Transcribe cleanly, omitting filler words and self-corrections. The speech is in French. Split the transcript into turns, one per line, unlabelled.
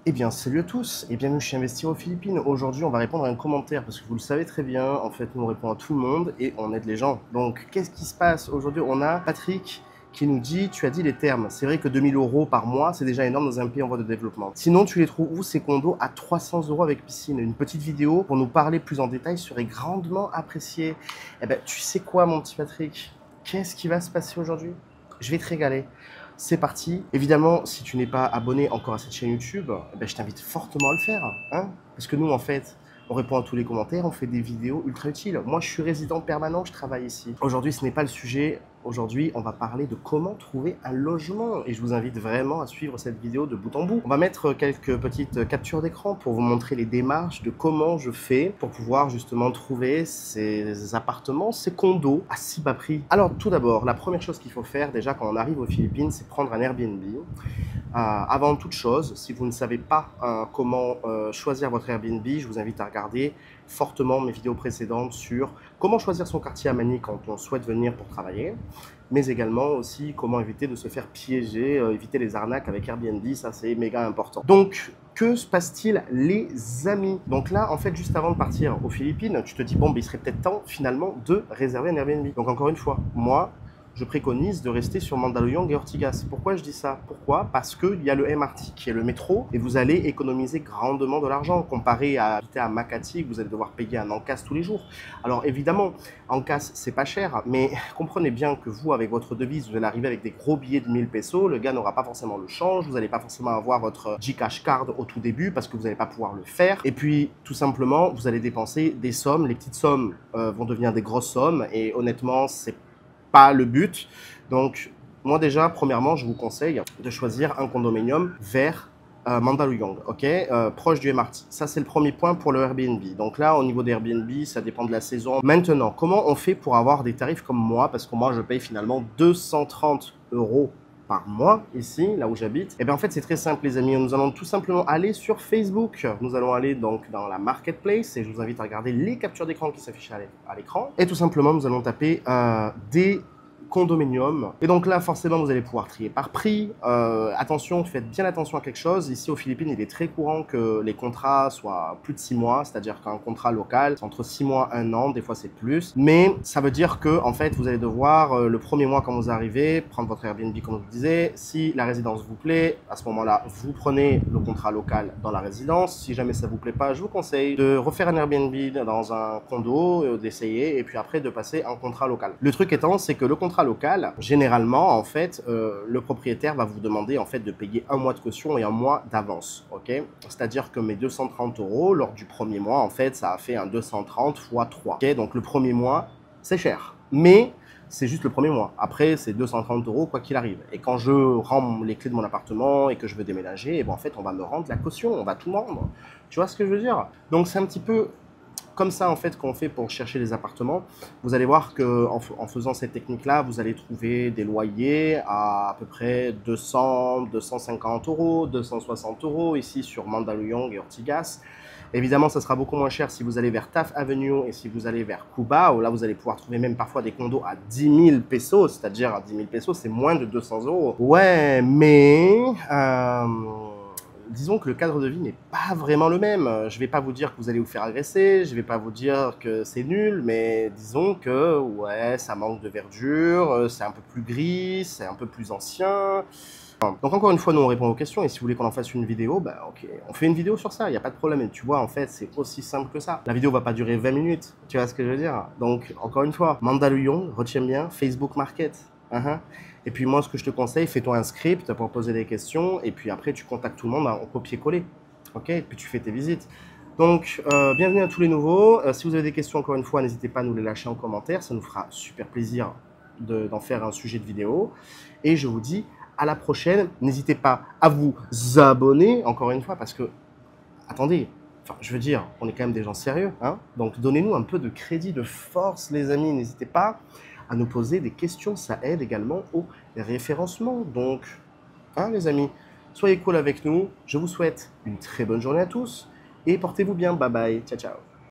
Eh bien, salut à tous et bienvenue chez Investir aux Philippines. Aujourd'hui, on va répondre à un commentaire parce que vous le savez très bien, en fait, nous on répond à tout le monde et on aide les gens. Donc, qu'est-ce qui se passe aujourd'hui? On a Patrick qui nous dit, tu as dit les termes. C'est vrai que 2000 € par mois, c'est déjà énorme dans un pays en voie de développement. Sinon, tu les trouves où ces condos à 300 € avec piscine? Une petite vidéo pour nous parler plus en détail serait grandement appréciée. Eh ben, tu sais quoi, mon petit Patrick? Qu'est-ce qui va se passer aujourd'hui? Je vais te régaler. C'est parti. Évidemment, si tu n'es pas abonné encore à cette chaîne YouTube, eh ben, je t'invite fortement à le faire. Hein, parce que nous, en fait, on répond à tous les commentaires, on fait des vidéos ultra utiles. Moi, je suis résident permanent, je travaille ici. Aujourd'hui, ce n'est pas le sujet. Aujourd'hui, on va parler de comment trouver un logement. Et je vous invite vraiment à suivre cette vidéo de bout en bout. On va mettre quelques petites captures d'écran pour vous montrer les démarches de comment je fais pour pouvoir justement trouver ces appartements, ces condos à si bas prix. Alors, tout d'abord, la première chose qu'il faut faire déjà quand on arrive aux Philippines, c'est prendre un Airbnb. Avant toute chose, si vous ne savez pas comment choisir votre Airbnb, je vous invite à regarder fortement mes vidéos précédentes sur comment choisir son quartier à Manille quand on souhaite venir pour travailler, mais également aussi comment éviter de se faire piéger, éviter les arnaques avec Airbnb, ça c'est méga important. Donc, que se passe-t-il les amis? Donc là, en fait, juste avant de partir aux Philippines, tu te dis, bon, il serait peut-être temps finalement de réserver un Airbnb. Donc encore une fois, moi, je préconise de rester sur Mandaluyong et Ortigas. Pourquoi je dis ça? Pourquoi? Parce qu'il y a le MRT qui est le métro et vous allez économiser grandement de l'argent comparé à habiter à Makati, que vous allez devoir payer un encas tous les jours. Alors évidemment, encas c'est pas cher, mais comprenez bien que vous, avec votre devise, vous allez arriver avec des gros billets de 1000 pesos, le gars n'aura pas forcément le change, vous n'allez pas forcément avoir votre Gcash card au tout début parce que vous n'allez pas pouvoir le faire. Et puis, tout simplement, vous allez dépenser des sommes, les petites sommes vont devenir des grosses sommes et honnêtement, c'est pas le but. Donc, moi déjà, premièrement, je vous conseille de choisir un condominium vers Mandaluyong, ok, proche du MRT. Ça, c'est le premier point pour le Airbnb. Donc là, au niveau des Airbnb, ça dépend de la saison. Maintenant, comment on fait pour avoir des tarifs comme moi? Parce que moi, je paye finalement 230 € par mois ici, là où j'habite. Et bien en fait, c'est très simple, les amis. Nous allons tout simplement aller sur Facebook. Nous allons aller donc dans la marketplace et je vous invite à regarder les captures d'écran qui s'affichent à l'écran. Et tout simplement, nous allons taper des condominium. Et donc là, forcément, vous allez pouvoir trier par prix. Attention, faites bien attention à quelque chose. Ici, aux Philippines, il est très courant que les contrats soient plus de 6 mois. C'est-à-dire qu'un contrat local, c'est entre 6 mois et 1 an. Des fois, c'est plus. Mais ça veut dire que, en fait, vous allez devoir, le premier mois, quand vous arrivez, prendre votre Airbnb, comme je vous disais. Si la résidence vous plaît, à ce moment-là, vous prenez le contrat local dans la résidence. Si jamais ça vous plaît pas, je vous conseille de refaire un Airbnb dans un condo, d'essayer, et puis après, de passer un contrat local. Le truc étant, c'est que le contrat local, généralement, en fait, le propriétaire va vous demander en fait de payer 1 mois de caution et 1 mois d'avance, ok? C'est-à-dire que mes 230 € lors du premier mois, en fait, ça a fait un 230 fois 3, ok? Donc le premier mois, c'est cher, mais c'est juste le premier mois. Après, c'est 230 € quoi qu'il arrive. Et quand je rends les clés de mon appartement et que je veux déménager, et ben, en fait, on va me rendre la caution, on va tout me rendre. Tu vois ce que je veux dire? Donc c'est un petit peu comme ça, en fait, qu'on fait pour chercher les appartements. Vous allez voir qu'en faisant cette technique-là, vous allez trouver des loyers à peu près 200, 250 €, 260 € ici sur Mandaluyong et Ortigas. Évidemment, ça sera beaucoup moins cher si vous allez vers Taft Avenue et si vous allez vers Cuba, où là, vous allez pouvoir trouver même parfois des condos à 10 000 pesos, c'est-à-dire à 10 000 pesos, c'est moins de 200 €. Ouais, mais disons que le cadre de vie n'est pas vraiment le même. Je vais pas vous dire que vous allez vous faire agresser, je vais pas vous dire que c'est nul, mais disons que ouais, ça manque de verdure, c'est un peu plus gris, c'est un peu plus ancien. Donc encore une fois, nous on répond aux questions et si vous voulez qu'on en fasse une vidéo, bah ok, on fait une vidéo sur ça, il n'y a pas de problème. Et tu vois, en fait, c'est aussi simple que ça. La vidéo va pas durer 20 minutes, tu vois ce que je veux dire? Donc encore une fois, Mandaluyong, retiens bien, Facebook Market. Et puis moi, ce que je te conseille, fais-toi un script pour poser des questions et puis après, tu contactes tout le monde en copier-coller. Ok? Et puis tu fais tes visites. Donc, bienvenue à tous les nouveaux. Si vous avez des questions, encore une fois, n'hésitez pas à nous les lâcher en commentaire. Ça nous fera super plaisir d'en faire un sujet de vidéo. Et je vous dis à la prochaine. N'hésitez pas à vous abonner, encore une fois, parce que, attendez, enfin, je veux dire, on est quand même des gens sérieux, hein? Donc, donnez-nous un peu de crédit, de force, les amis. N'hésitez pas à nous poser des questions. Ça aide également au référencement. Donc, hein, les amis, soyez cool avec nous. Je vous souhaite une très bonne journée à tous et portez-vous bien. Bye bye. Ciao, ciao.